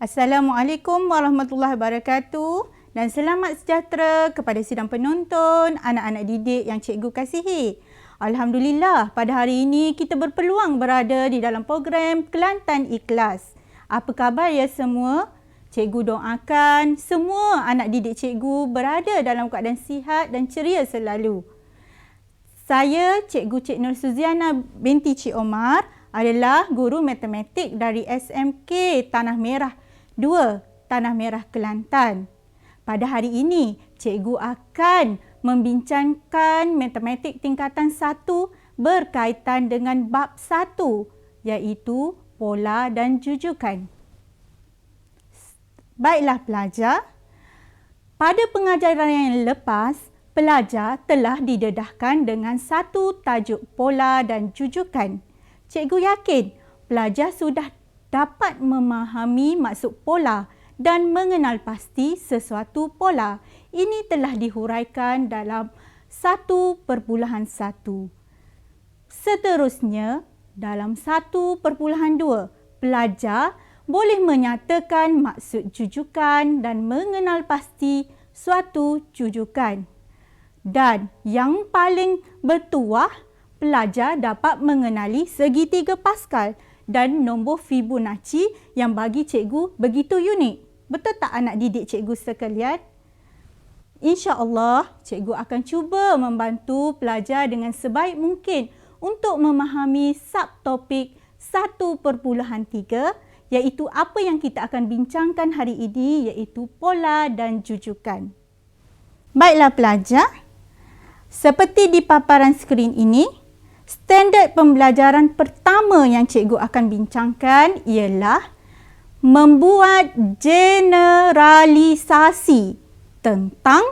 Assalamualaikum warahmatullahi wabarakatuh dan selamat sejahtera kepada sidang penonton, anak-anak didik yang cikgu kasihi. Alhamdulillah, pada hari ini kita berpeluang berada di dalam program Kelantan Ikhlas. Apa khabar ya semua? Cikgu doakan semua anak didik cikgu berada dalam keadaan sihat dan ceria selalu. Saya, Cikgu Cik Nur Suziana binti Cik Omar, adalah guru matematik dari SMK Tanah Merah 2, Tanah Merah Kelantan. Pada hari ini, cikgu akan membincangkan matematik tingkatan 1 berkaitan dengan bab 1, iaitu pola dan jujukan. Baiklah pelajar, pada pengajaran yang lepas, pelajar telah didedahkan dengan satu tajuk pola dan jujukan. Cikgu yakin pelajar sudah dapat memahami maksud pola dan mengenal pasti sesuatu pola. Ini telah dihuraikan dalam 1.1. Seterusnya, dalam 1.2, pelajar boleh menyatakan maksud jujukan dan mengenal pasti suatu jujukan. Dan yang paling bertuah, pelajar dapat mengenali segitiga Pascal dan nombor Fibonacci yang bagi cikgu begitu unik. Betul tak anak didik cikgu sekalian? InsyaAllah, cikgu akan cuba membantu pelajar dengan sebaik mungkin untuk memahami subtopik 1.3, iaitu apa yang kita akan bincangkan hari ini, iaitu pola dan jujukan. Baiklah pelajar, seperti di paparan skrin ini, standard pembelajaran pertama yang cikgu akan bincangkan ialah membuat generalisasi tentang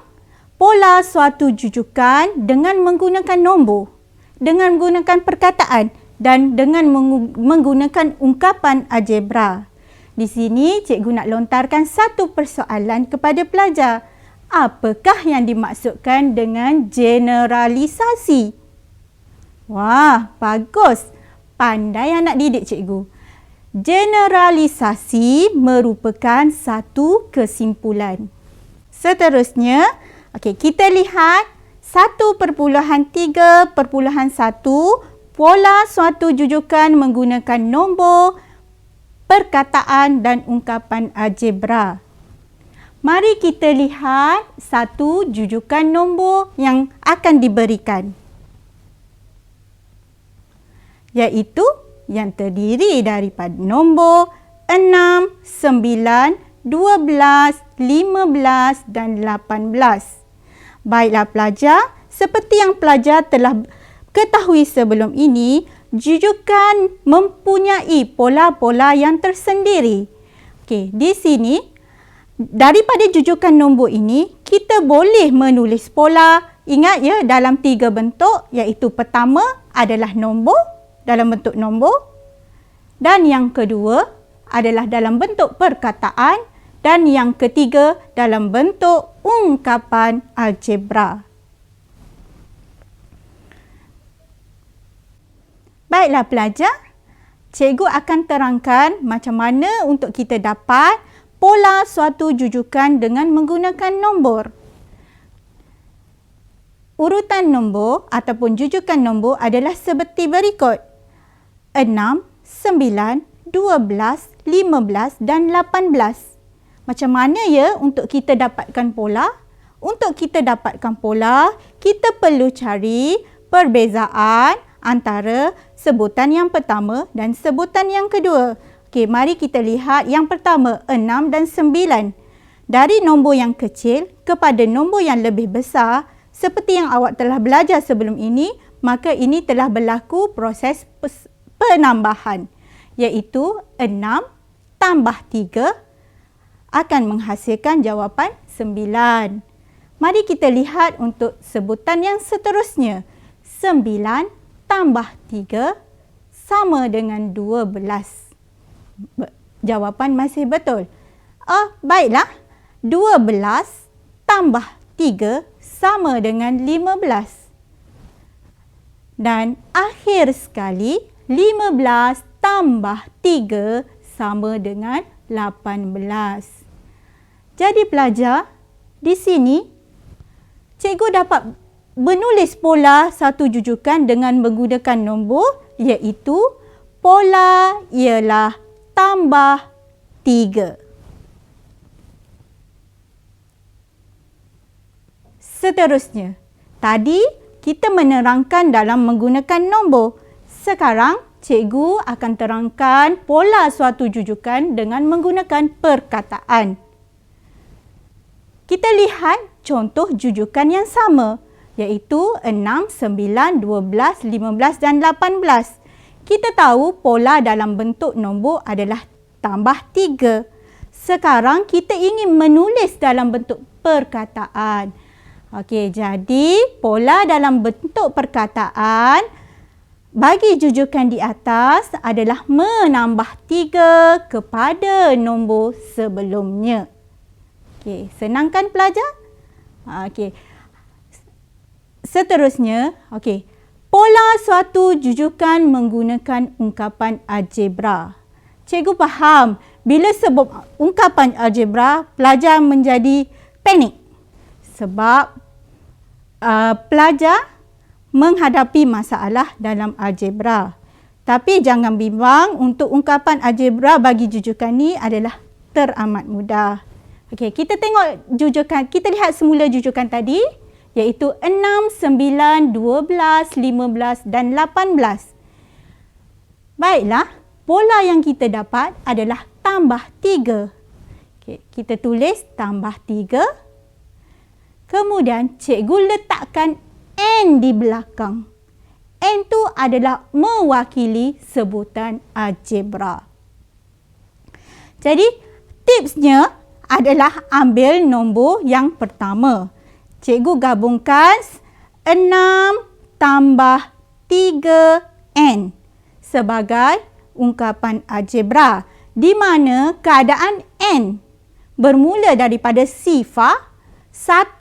pola suatu jujukan dengan menggunakan nombor, dengan menggunakan perkataan dan dengan menggunakan ungkapan algebra. Di sini cikgu nak lontarkan satu persoalan kepada pelajar. Apakah yang dimaksudkan dengan generalisasi? Wah, bagus. Pandai anak didik cikgu. Generalisasi merupakan satu kesimpulan. Seterusnya, kita lihat 1.3.1, pola suatu jujukan menggunakan nombor, perkataan dan ungkapan algebra. Mari kita lihat satu jujukan nombor yang akan diberikan, iaitu yang terdiri daripada nombor 6, 9, 12, 15 dan 18. Baiklah pelajar, seperti yang pelajar telah ketahui sebelum ini, jujukan mempunyai pola-pola yang tersendiri. Di sini, daripada jujukan nombor ini, kita boleh menulis pola. Ingat ya, dalam 3 bentuk, iaitu pertama adalah nombor, dalam bentuk nombor, dan yang kedua adalah dalam bentuk perkataan, dan yang ketiga dalam bentuk ungkapan algebra. Baiklah pelajar, cikgu akan terangkan macam mana untuk kita dapat pola suatu jujukan dengan menggunakan nombor. Urutan nombor ataupun jujukan nombor adalah seperti berikut: 6, 9, 12, 15 dan 18. Macam mana ya untuk kita dapatkan pola? Untuk kita dapatkan pola, kita perlu cari perbezaan antara sebutan yang pertama dan sebutan yang kedua. Mari kita lihat yang pertama, 6 dan 9. Dari nombor yang kecil kepada nombor yang lebih besar, seperti yang awak telah belajar sebelum ini, maka ini telah berlaku proses penambahan, iaitu 6 tambah 3 akan menghasilkan jawapan 9. Mari kita lihat untuk sebutan yang seterusnya. 9 tambah 3 sama dengan 12. Jawapan masih betul. Baiklah. 12 tambah 3 sama dengan 15. Dan akhir sekali, 15 tambah 3 sama dengan 18. Jadi pelajar, di sini cikgu dapat menulis pola satu jujukan dengan menggunakan nombor, iaitu pola ialah tambah 3. Seterusnya, tadi kita menerangkan dalam menggunakan nombor. Sekarang, cikgu akan terangkan pola suatu jujukan dengan menggunakan perkataan. Kita lihat contoh jujukan yang sama, iaitu 6, 9, 12, 15 dan 18. Kita tahu pola dalam bentuk nombor adalah tambah 3. Sekarang kita ingin menulis dalam bentuk perkataan. Okey, jadi pola dalam bentuk perkataan bagi jujukan di atas adalah menambah 3 kepada nombor sebelumnya. Okey, senang kan pelajar? Okey. Seterusnya, okey. Pola suatu jujukan menggunakan ungkapan algebra. Cikgu faham bila sebut ungkapan algebra, pelajar menjadi panik. Sebab pelajar menghadapi masalah dalam algebra. Tapi jangan bimbang, untuk ungkapan algebra bagi jujukan ni adalah teramat mudah. Okey, kita tengok jujukan, kita lihat semula jujukan tadi, iaitu 6, 9, 12, 15 dan 18. Baiklah, pola yang kita dapat adalah tambah 3. Okey, kita tulis tambah 3. Kemudian cikgu letakkan N di belakang. N tu adalah mewakili sebutan algebra. Jadi tipsnya adalah ambil nombor yang pertama. Cikgu gabungkan 6 tambah 3N sebagai ungkapan algebra, di mana keadaan N bermula daripada sifar 1,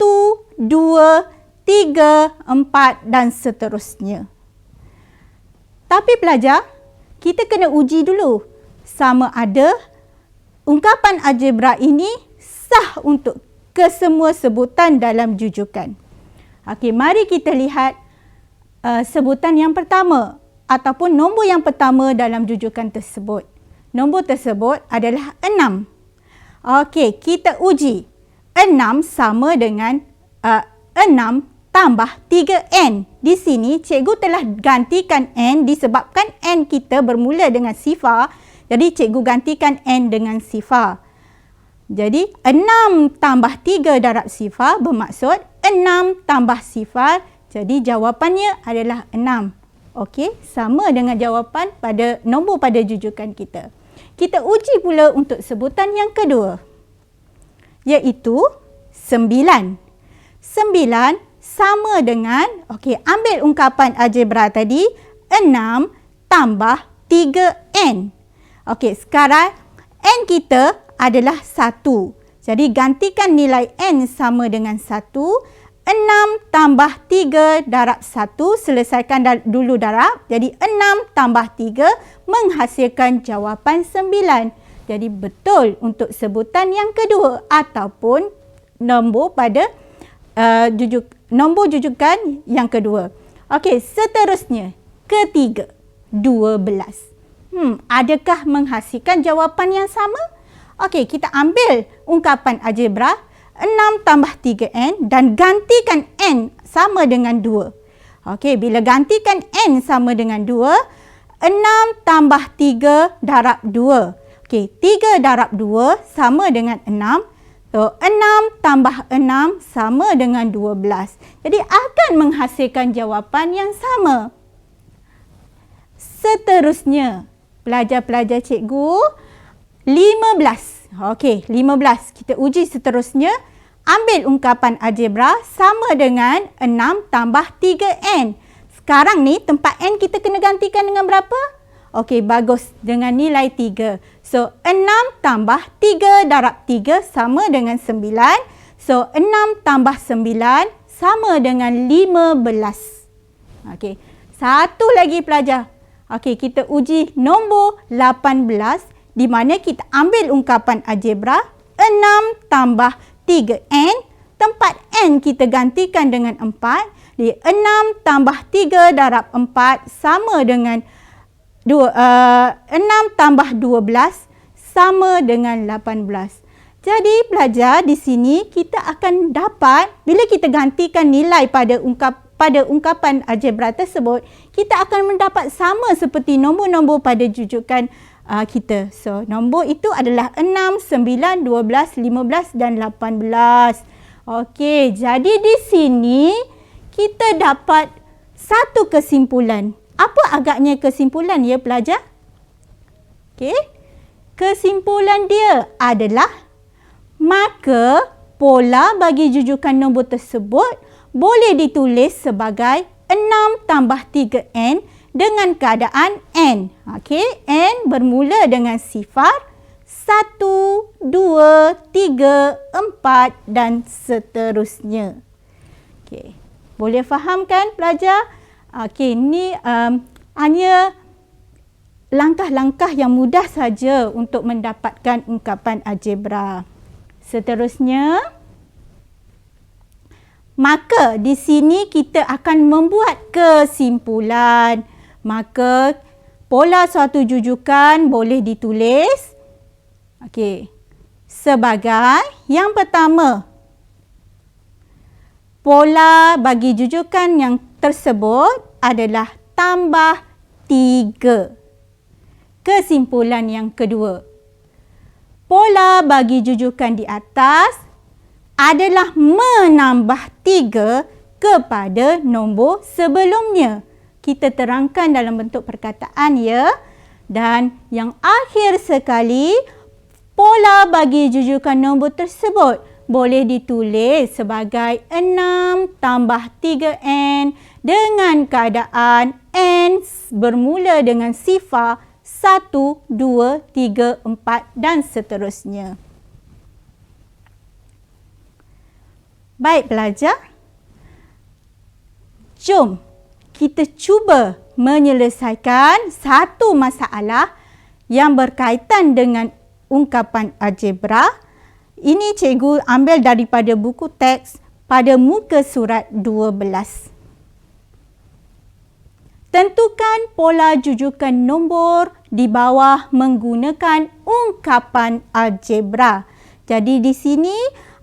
2, 3, 4 dan seterusnya. Tapi pelajar, kita kena uji dulu sama ada ungkapan algebra ini sah untuk kesemua sebutan dalam jujukan. Okey, mari kita lihat sebutan yang pertama ataupun nombor yang pertama dalam jujukan tersebut. Nombor tersebut adalah 6. Okey, kita uji. 6 sama dengan 6 tambah 3N. Di sini cikgu telah gantikan N disebabkan N kita bermula dengan sifar. Jadi cikgu gantikan N dengan sifar. Jadi 6 tambah 3 darab sifar bermaksud 6 tambah sifar. Jadi jawapannya adalah 6. Okey, sama dengan jawapan pada nombor pada jujukan kita. Kita uji pula untuk sebutan yang kedua, iaitu 9. 9 sama dengan, okey, ambil ungkapan algebra tadi, 6 tambah 3N. Okey, sekarang N kita adalah 1. Jadi gantikan nilai N sama dengan 1. 6 tambah 3 darab 1, selesaikan dulu darab. Jadi 6 tambah 3 menghasilkan jawapan 9. Jadi betul untuk sebutan yang kedua ataupun nombor pada nombor jujukan yang kedua. Okey, seterusnya ketiga, 12. Adakah menghasilkan jawapan yang sama? Okey, kita ambil ungkapan algebra 6 tambah 3N dan gantikan N sama dengan 2. Okey, bila gantikan N sama dengan 2, 6 tambah 3 darab 2. Okey, 3 darab 2 sama dengan 6. So, 6 tambah 6 sama dengan 12. Jadi, akan menghasilkan jawapan yang sama. Seterusnya, pelajar-pelajar cikgu, 15. Okey, 15. Kita uji seterusnya. Ambil ungkapan algebra sama dengan 6 tambah 3N. Sekarang ni tempat N kita kena gantikan dengan berapa? Okey, bagus. Dengan nilai 3. So, 6 tambah 3 darab 3 sama dengan 9. So, 6 tambah 9 sama dengan 15. Okey, satu lagi pelajar. Okey, kita uji nombor 18, di mana kita ambil ungkapan algebra 6 tambah 3n, tempat n kita gantikan dengan 4. Di 6 tambah 3 darab 4 sama dengan 6 tambah 12 sama dengan 18. Jadi pelajar, di sini kita akan dapat, bila kita gantikan nilai pada ungkapan algebra tersebut, kita akan mendapat sama seperti nombor-nombor pada jujukan kita. So, nombor itu adalah 6, 9, 12, 15 dan 18. Okey, jadi di sini kita dapat satu kesimpulan. Apa agaknya kesimpulan ya pelajar? Okey. Kesimpulan dia adalah maka pola bagi jujukan nombor tersebut boleh ditulis sebagai 6 tambah 3n dengan keadaan n. Okey, n bermula dengan sifar 1, 2, 3, 4 dan seterusnya. Okey, boleh faham kan pelajar? Okey, ni hanya langkah-langkah yang mudah saja untuk mendapatkan ungkapan algebra. Seterusnya, maka di sini kita akan membuat kesimpulan. Maka pola suatu jujukan boleh ditulis sebagai yang pertama, pola bagi jujukan yang tersebut adalah tambah 3. Kesimpulan yang kedua, pola bagi jujukan di atas adalah menambah 3 kepada nombor sebelumnya. Kita terangkan dalam bentuk perkataan ya. Dan yang akhir sekali, pola bagi jujukan nombor tersebut boleh ditulis sebagai 6 tambah 3n dengan keadaan n bermula dengan sifar 1, 2, 3, 4 dan seterusnya. Baik pelajar, jom kita cuba menyelesaikan satu masalah yang berkaitan dengan ungkapan algebra. Ini cikgu ambil daripada buku teks pada muka surat 12. Tentukan pola jujukan nombor di bawah menggunakan ungkapan algebra. Jadi di sini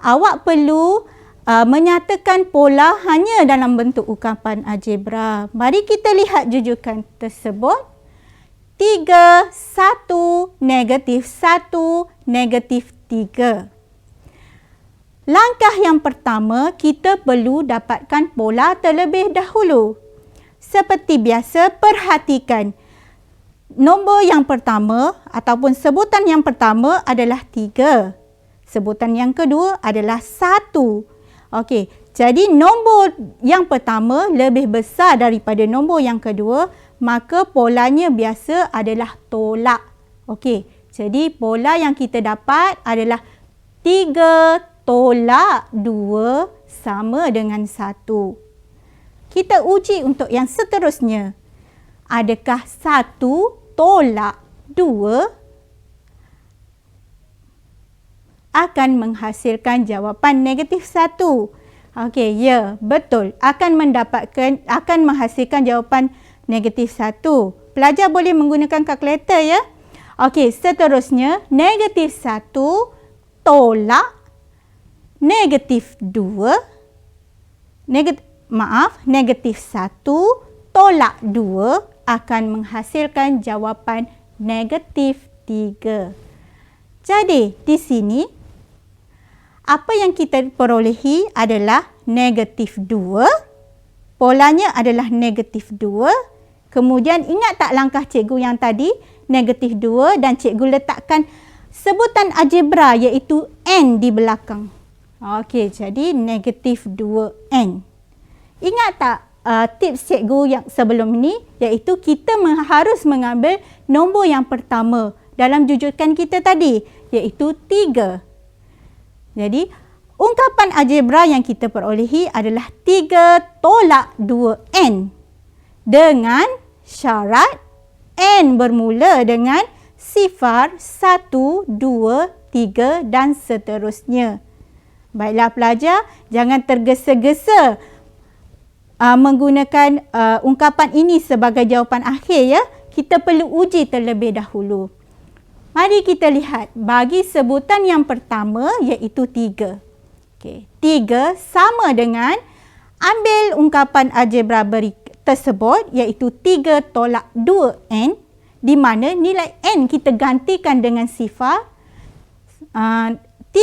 awak perlu menyatakan pola hanya dalam bentuk ungkapan algebra. Mari kita lihat jujukan tersebut. 3, 1, negatif 1, negatif 3. Langkah yang pertama, kita perlu dapatkan pola terlebih dahulu. Seperti biasa, perhatikan nombor yang pertama ataupun sebutan yang pertama adalah 3. Sebutan yang kedua adalah 1. Okey, jadi nombor yang pertama lebih besar daripada nombor yang kedua, maka polanya biasa adalah tolak. Okey, jadi pola yang kita dapat adalah 3 tolak 2 sama dengan 1. Kita uji untuk yang seterusnya. Adakah 1 tolak 2 akan menghasilkan jawapan negatif 1? Okey, ya, betul. Akan menghasilkan jawapan negatif 1. Pelajar boleh menggunakan kalkulator ya. Okey, seterusnya negatif 1 tolak negatif 2. Negatif 1 tolak 2 akan menghasilkan jawapan negatif 3. Jadi, di sini apa yang kita perolehi adalah negatif 2. Polanya adalah negatif 2. Kemudian ingat tak langkah cikgu yang tadi? Negatif 2 dan cikgu letakkan sebutan algebra iaitu n di belakang. Okey, jadi negatif 2n. Ingat tak tips cikgu yang sebelum ini? Iaitu kita harus mengambil nombor yang pertama dalam jujukan kita tadi, iaitu 3. Jadi, ungkapan algebra yang kita perolehi adalah 3 tolak 2n dengan syarat n bermula dengan sifar, 1, 2, 3 dan seterusnya. Baiklah pelajar, jangan tergesa-gesa menggunakan ungkapan ini sebagai jawapan akhir ya. Kita perlu uji terlebih dahulu. Mari kita lihat bagi sebutan yang pertama iaitu 3. Okey, 3 sama dengan ambil ungkapan algebra tersebut iaitu 3 tolak 2n di mana nilai n kita gantikan dengan sifar. 3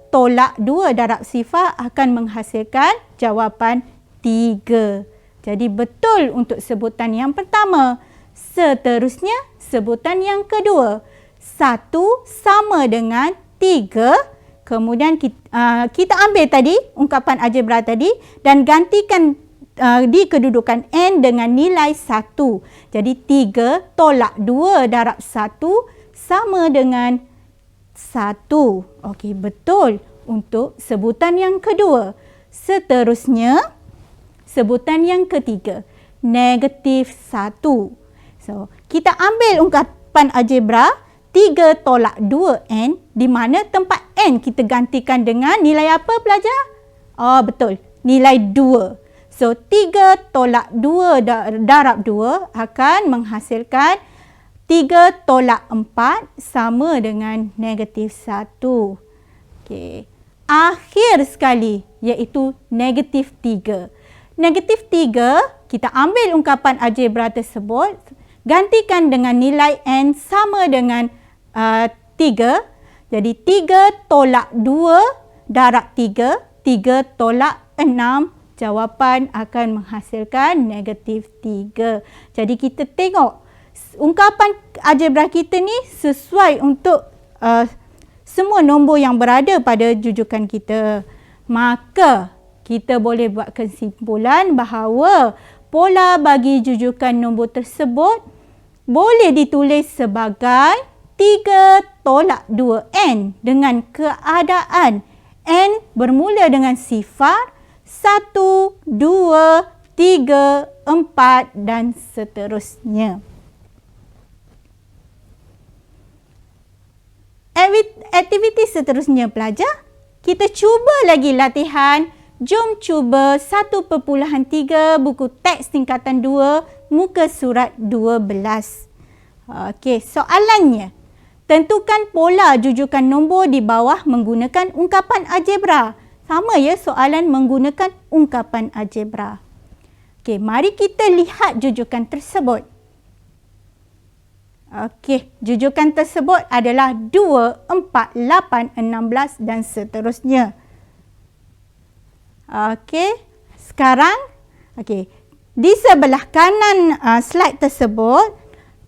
tolak 2 darab sifar akan menghasilkan jawapan 3. Jadi betul untuk sebutan yang pertama. Seterusnya sebutan yang kedua. 1 sama dengan 3. Kemudian kita ambil tadi ungkapan algebra tadi dan gantikan di kedudukan n dengan nilai 1. Jadi 3 tolak 2 darab 1 sama dengan 1. Okey, betul untuk sebutan yang kedua. Seterusnya sebutan yang ketiga, negatif 1. So, kita ambil ungkapan algebra 3 tolak 2n di mana tempat n kita gantikan dengan nilai apa pelajar? Oh, betul. Nilai 2. So, 3 tolak 2 darab 2 akan menghasilkan 3 tolak 4 sama dengan negatif 1. Okey. Akhir sekali iaitu negatif 3. Negatif 3, kita ambil ungkapan algebra tersebut, gantikan dengan nilai n sama dengan 3. Jadi 3 tolak 2 darab 3, 3 tolak 6, jawapan akan menghasilkan negatif 3. Jadi kita tengok ungkapan algebra kita ni sesuai untuk semua nombor yang berada pada jujukan kita. Maka kita boleh buat kesimpulan bahawa pola bagi jujukan nombor tersebut boleh ditulis sebagai 3 tolak 2n dengan keadaan n bermula dengan sifar 1, 2, 3, 4 dan seterusnya. Aktiviti seterusnya pelajar, kita cuba lagi latihan. Jom cuba 1.3 buku teks tingkatan 2 muka surat 12. Okey, soalannya. Tentukan pola jujukan nombor di bawah menggunakan ungkapan algebra. Sama ya soalan menggunakan ungkapan algebra. Okey, mari kita lihat jujukan tersebut. Okey, jujukan tersebut adalah 2, 4, 8, 16 dan seterusnya. Okey, sekarang di sebelah kanan slide tersebut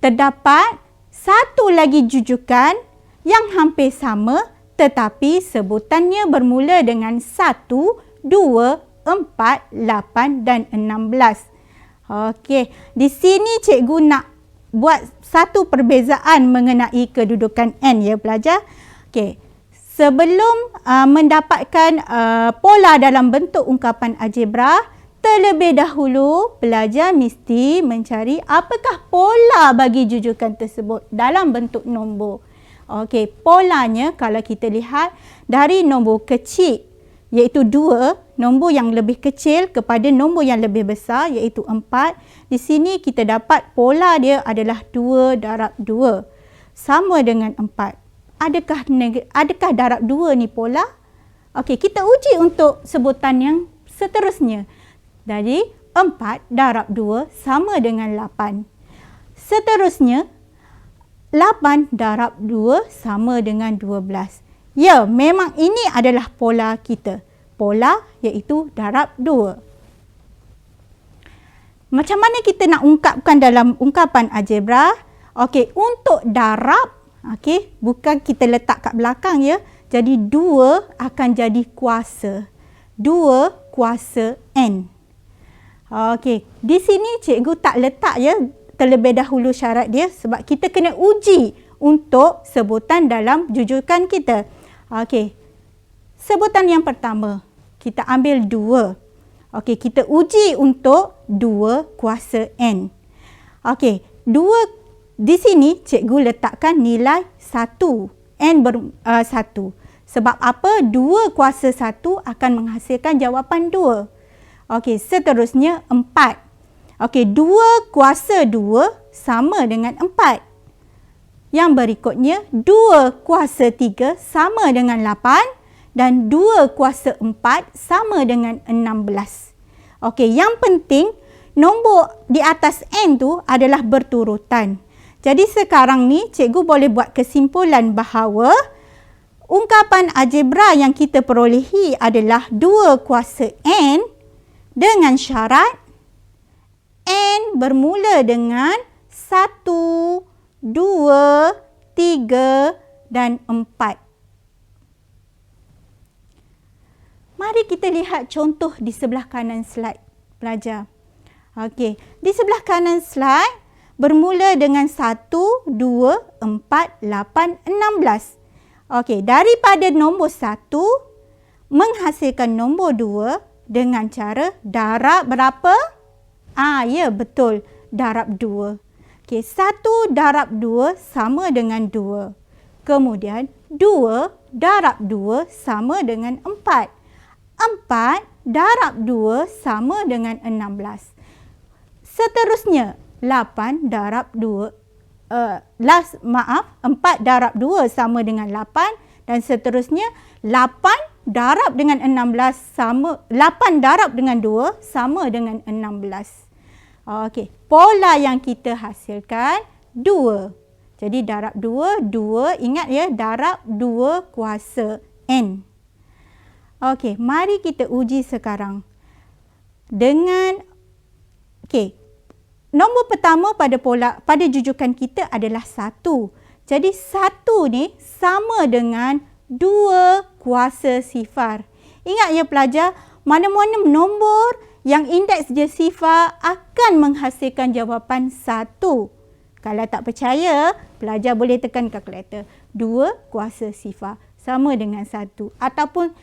terdapat satu lagi jujukan yang hampir sama tetapi sebutannya bermula dengan 1, 2, 4, 8 dan 16. Okey, di sini cikgu nak buat satu perbezaan mengenai kedudukan n ya pelajar. Okey. Sebelum mendapatkan pola dalam bentuk ungkapan algebra, terlebih dahulu pelajar mesti mencari apakah pola bagi jujukan tersebut dalam bentuk nombor. Okey, polanya kalau kita lihat dari nombor kecil iaitu 2, nombor yang lebih kecil kepada nombor yang lebih besar iaitu 4. Di sini kita dapat pola dia adalah 2 darab 2 sama dengan 4. Adakah darab 2 ni pola? Okey, kita uji untuk sebutan yang seterusnya. Jadi 4 darab 2 sama dengan 8. Seterusnya 8 darab 2 sama dengan 12. Ya, memang ini adalah pola kita. Pola iaitu darab 2. Macam mana kita nak ungkapkan dalam ungkapan algebra? Okey, untuk darab, okey, bukan kita letak kat belakang ya. Jadi 2 akan jadi kuasa. 2 kuasa n. Okey, di sini cikgu tak letak ya terlebih dahulu syarat dia sebab kita kena uji untuk sebutan dalam jujukan kita. Okey. Sebutan yang pertama, kita ambil 2. Okey, kita uji untuk 2 kuasa n. Okey, 2 Di sini cikgu letakkan nilai 1. N 1. Sebab apa? 2 kuasa 1 akan menghasilkan jawapan 2. Okey, seterusnya 4. Okey, 2 kuasa 2 sama dengan 4. Yang berikutnya 2 kuasa 3 sama dengan 8 dan 2 kuasa 4 sama dengan 16. Okey, yang penting nombor di atas N tu adalah berturutan. Jadi sekarang ni cikgu boleh buat kesimpulan bahawa ungkapan algebra yang kita perolehi adalah 2 kuasa N dengan syarat N bermula dengan 1, 2, 3 dan 4. Mari kita lihat contoh di sebelah kanan slide pelajar. Okey, di sebelah kanan slide bermula dengan 1, 2, 4, 8, 16. Okey, daripada nombor 1 menghasilkan nombor 2 dengan cara darab berapa? Ya betul, darab 2. Okey, 1 darab 2 sama dengan 2. Kemudian 2 darab 2 sama dengan 4. 4 darab 2 sama dengan 16. Seterusnya 8 darab 2 4 darab 2 sama dengan 8 dan seterusnya 8 darab dengan 16 sama 8 darab dengan 2 sama dengan 16. Okey, pola yang kita hasilkan 2. Jadi darab 2, 2, ingat ya, darab 2 kuasa N. Okey, mari kita uji sekarang. Nombor pertama pada jujukan kita adalah 1. Jadi 1 ni sama dengan 2 kuasa sifar. Ingat ya pelajar, mana-mana nombor yang indeks dia sifar akan menghasilkan jawapan 1. Kalau tak percaya, pelajar boleh tekan kalkulator. 2 kuasa sifar sama dengan 1 ataupun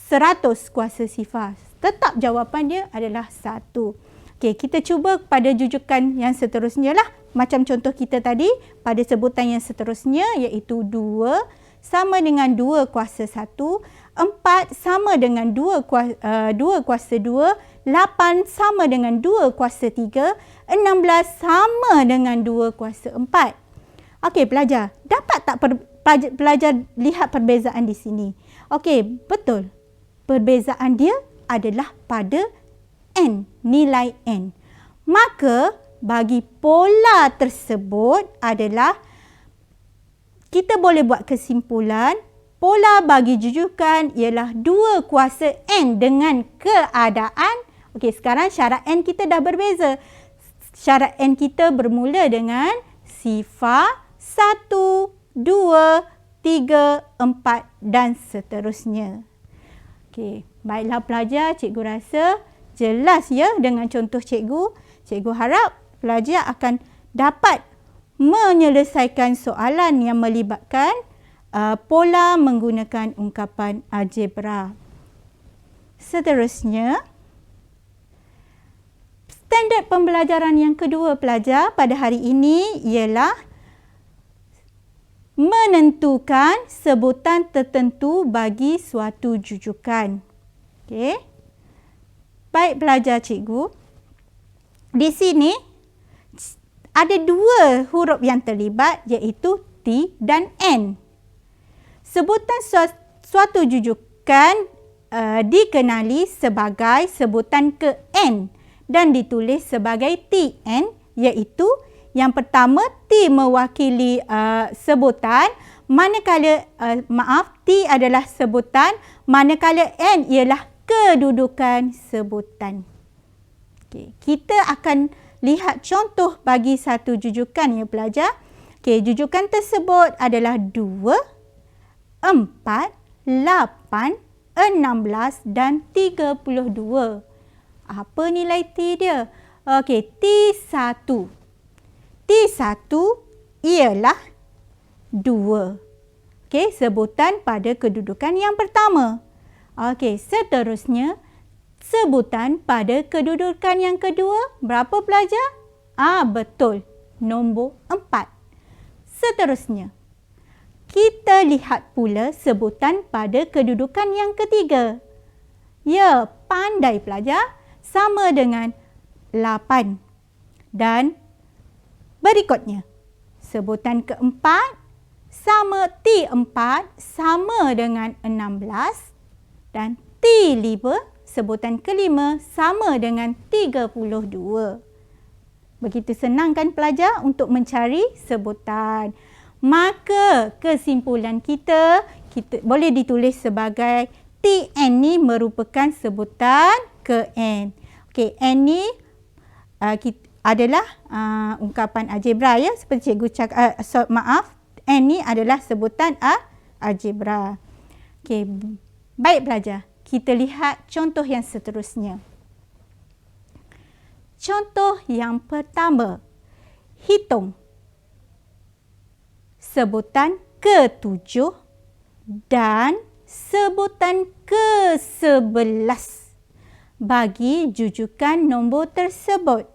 100 kuasa sifar. Tetap jawapan dia adalah 1. Okey, kita cuba pada jujukan yang seterusnya lah. Macam contoh kita tadi, pada sebutan yang seterusnya iaitu 2 sama dengan 2 kuasa 1, 4 sama dengan 2 kuasa 2, 8 sama dengan 2 kuasa 3, 16 sama dengan 2 kuasa 4. Okey pelajar, dapat tak pelajar lihat perbezaan di sini? Okey, betul. Perbezaan dia adalah pada N, nilai N. Maka bagi pola tersebut adalah kita boleh buat kesimpulan pola bagi jujukan ialah 2 kuasa N dengan keadaan. Okey, sekarang syarat N kita dah berbeza. Syarat N kita bermula dengan sifar 1, 2, 3, 4 dan seterusnya. Okey, baiklah pelajar, cikgu rasa jelas ya dengan contoh cikgu. Cikgu harap pelajar akan dapat menyelesaikan soalan yang melibatkan pola menggunakan ungkapan algebra. Seterusnya, standard pembelajaran yang kedua pelajar pada hari ini ialah menentukan sebutan tertentu bagi suatu jujukan. Okey. Baik pelajar cikgu, di sini ada 2 huruf yang terlibat iaitu T dan N. Sebutan suatu jujukan dikenali sebagai sebutan ke N dan ditulis sebagai TN, iaitu yang pertama T mewakili sebutan, manakala T adalah sebutan, manakala N ialah kedudukan sebutan. Okey, kita akan lihat contoh bagi satu jujukan ya pelajar. Okey, jujukan tersebut adalah 2, 4, 8, 16 dan 32. Apa nilai T dia? Okey, T1. T1 ialah 2. Okey, sebutan pada kedudukan yang pertama. Okey, seterusnya sebutan pada kedudukan yang kedua berapa pelajar? Betul, nombor 4. Seterusnya, kita lihat pula sebutan pada kedudukan yang ketiga. Ya, pandai pelajar, sama dengan 8. Dan berikutnya, sebutan keempat sama T4 sama dengan 16 dan T5 sebutan kelima sama dengan 32. Begitu senang kan pelajar untuk mencari sebutan. Maka kesimpulan kita boleh ditulis sebagai Tn ni merupakan sebutan ke N. Okey, N ni adalah ungkapan algebra ya, seperti cikgu cakap, N ni adalah sebutan algebra. Okey, baik pelajar, kita lihat contoh yang seterusnya. Contoh yang pertama, hitung sebutan ke-7 dan sebutan ke-11 bagi jujukan nombor tersebut.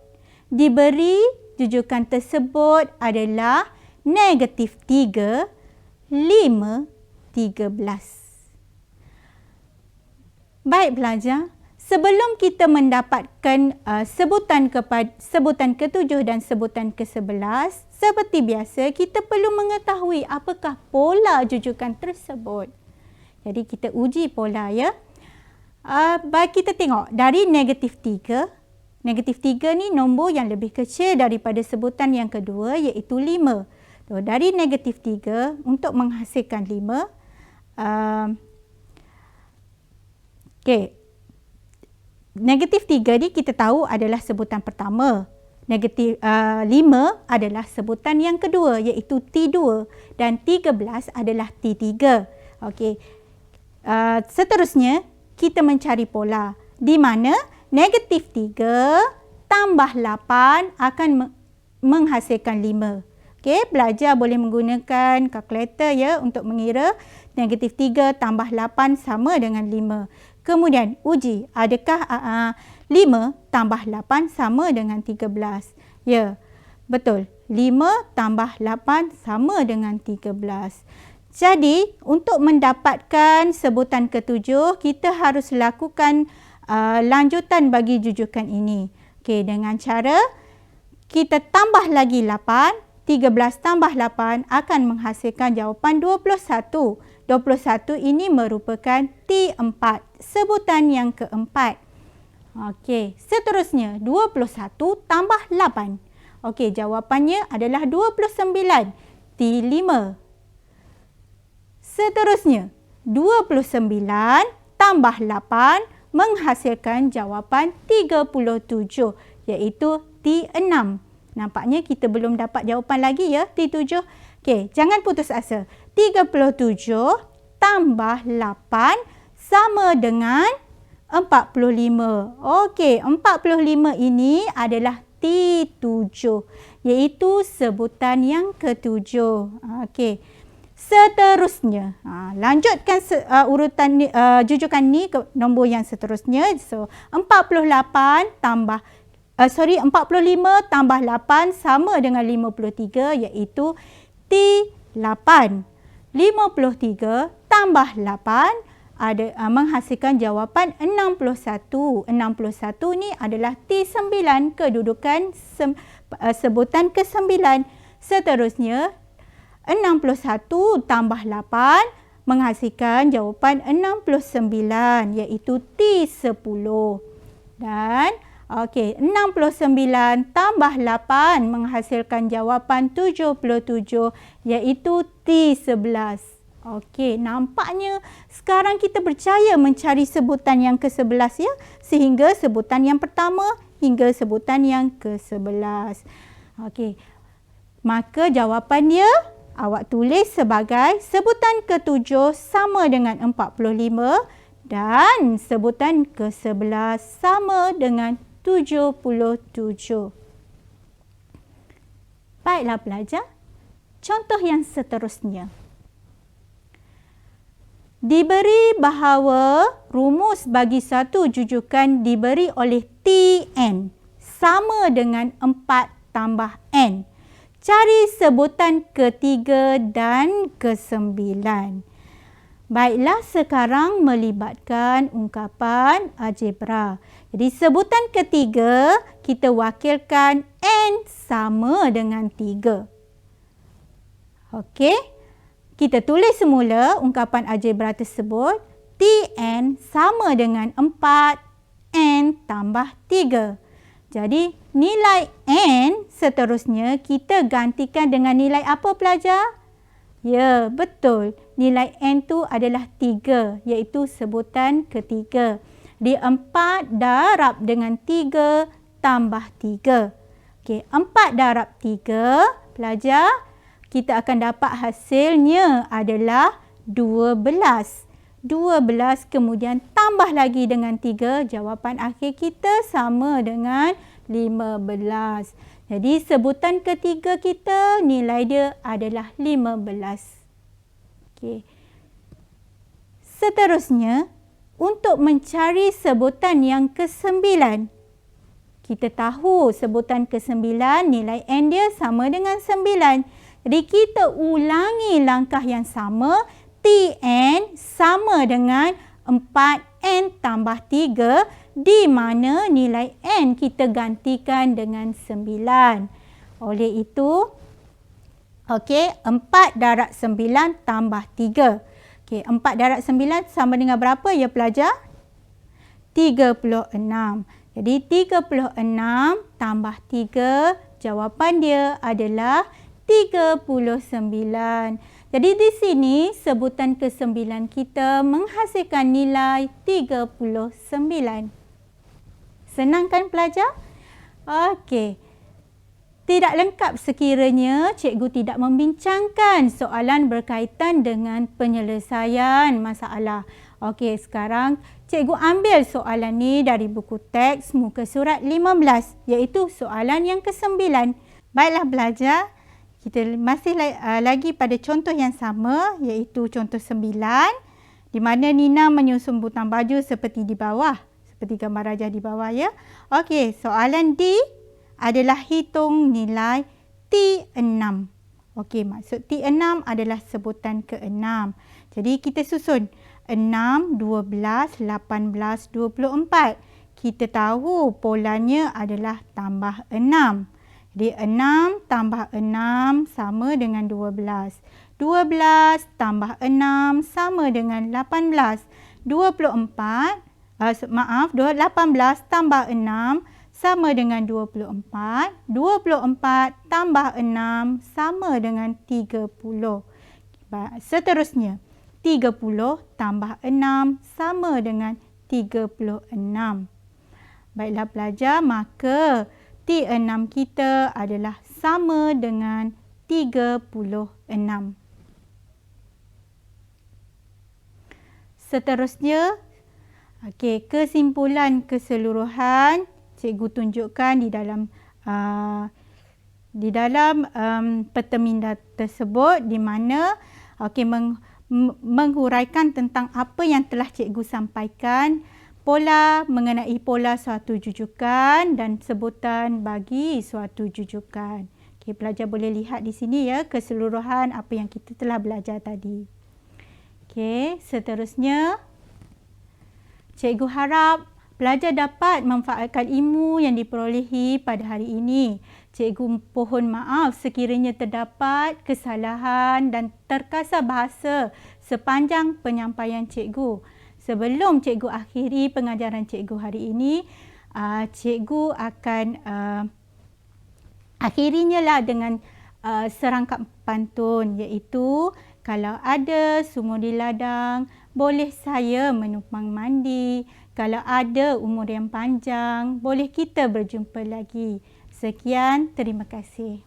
Diberi jujukan tersebut adalah negatif 3, 5, 13. Baik pelajar, sebelum kita mendapatkan sebutan ke-7 dan sebutan ke-11, seperti biasa kita perlu mengetahui apakah pola jujukan tersebut. Jadi kita uji pola ya. Kita tengok dari negatif 3. Negatif 3 ni nombor yang lebih kecil daripada sebutan yang kedua iaitu 5. So, dari negatif 3 untuk menghasilkan 5. Negatif 3 ni kita tahu adalah sebutan pertama. Negatif 5 adalah sebutan yang kedua iaitu T2 dan 13 adalah T3. Okey. Seterusnya kita mencari pola di mana negatif 3 tambah 8 akan menghasilkan 5. Okey, belajar boleh menggunakan kalkulator ya untuk mengira negatif 3 tambah 8 sama dengan 5. Kemudian uji adakah 5 tambah 8 sama dengan 13. Ya, betul. 5 tambah 8 sama dengan 13. Jadi, untuk mendapatkan sebutan ke-7, kita harus lakukan lanjutan bagi jujukan ini. Okey, dengan cara kita tambah lagi 8, 13 tambah 8 akan menghasilkan jawapan 21. 21 ini merupakan T4, sebutan yang keempat. Okey, seterusnya 21 tambah 8. Okey, jawapannya adalah 29, T5. Seterusnya, 29 tambah 8 menghasilkan jawapan 37 iaitu T6. Nampaknya kita belum dapat jawapan lagi ya, T7. Okey, jangan putus asa. 37 tambah 8 sama dengan 45. Okey, 45 ini adalah T7 iaitu sebutan yang ke-7. Okey. Seterusnya, lanjutkan urutan jujukan ni ke nombor yang seterusnya. So, 45 tambah 8 sama dengan 53 iaitu T8. 53 tambah 8 menghasilkan jawapan 61. 61 ni adalah T9, kedudukan sebutan ke-9. Seterusnya 61 tambah 8 menghasilkan jawapan 69 iaitu T10. Dan okey, 69 tambah 8 menghasilkan jawapan 77 iaitu T11. Okey, nampaknya sekarang kita berjaya mencari sebutan yang ke-11 ya, sehingga sebutan yang pertama hingga sebutan yang ke-11. Okey. Maka jawapan dia awak tulis sebagai sebutan ke-7 sama dengan 45 dan sebutan ke-11 sama dengan 77. Baiklah pelajar, contoh yang seterusnya. Diberi bahawa rumus bagi satu jujukan diberi oleh Tn sama dengan 4 tambah N. Cari sebutan ketiga dan kesembilan. Baiklah, sekarang melibatkan ungkapan algebra. Jadi sebutan ketiga kita wakilkan N sama dengan 3. Okey. Kita tulis semula ungkapan algebra tersebut. Tn sama dengan 4N tambah 3. Jadi nilai N seterusnya kita gantikan dengan nilai apa pelajar? Ya, betul. Nilai N tu adalah 3, iaitu sebutan ketiga. Di 4 darab dengan 3 tambah 3. Okey, 4 darab 3, pelajar, kita akan dapat hasilnya adalah 12. 12 kemudian tambah lagi dengan 3, jawapan akhir kita sama dengan 15. Jadi sebutan ketiga kita nilai dia adalah 15. Okey. Seterusnya, untuk mencari sebutan yang ke-9. Kita tahu sebutan ke-9 nilai N dia sama dengan 9. Jadi kita ulangi langkah yang sama. Tn sama dengan 4N tambah 3, di mana nilai N kita gantikan dengan 9. Oleh itu, okey, 4 darab 9 tambah 3. Okey, 4 darab 9 sama dengan berapa ya pelajar? 36. Jadi 36 tambah 3, jawapan dia adalah 39. Jadi di sini sebutan ke-9 kita menghasilkan nilai 39. Senang kan pelajar? Okey. Tidak lengkap sekiranya cikgu tidak membincangkan soalan berkaitan dengan penyelesaian masalah. Okey, sekarang cikgu ambil soalan ni dari buku teks muka surat 15, iaitu soalan yang ke-9. Baiklah pelajar, kita masih lagi pada contoh yang sama, iaitu contoh 9, di mana Nina menyusun butang baju seperti di bawah, seperti gambar rajah di bawah ya. Okey, soalan D adalah hitung nilai T6. Okey, maksud T6 adalah sebutan ke-6. Jadi kita susun 6, 12, 18, 24. Kita tahu polanya adalah tambah 6. Jadi 6 tambah 6 sama dengan 12. 12 tambah 6 sama dengan 18. 18 tambah 6 sama dengan 24. 24 tambah 6 sama dengan 30. Seterusnya, 30 tambah 6 sama dengan 36. Baiklah pelajar, maka T6 kita adalah sama dengan 36. Seterusnya, okey, kesimpulan keseluruhan cikgu tunjukkan di dalam peta minda tersebut, di mana okey menghuraikan tentang apa yang telah cikgu sampaikan, pola mengenai pola suatu jujukan dan sebutan bagi suatu jujukan. Okey, pelajar boleh lihat di sini ya keseluruhan apa yang kita telah belajar tadi. Okey, seterusnya cikgu harap pelajar dapat memanfaatkan ilmu yang diperolehi pada hari ini. Cikgu mohon maaf sekiranya terdapat kesalahan dan terkasar bahasa sepanjang penyampaian cikgu. Sebelum cikgu akhiri pengajaran cikgu hari ini, cikgu akan akhirinya lah dengan serangkap pantun, iaitu kalau ada sumur di ladang, boleh saya menumpang mandi. Kalau ada umur yang panjang, boleh kita berjumpa lagi. Sekian, terima kasih.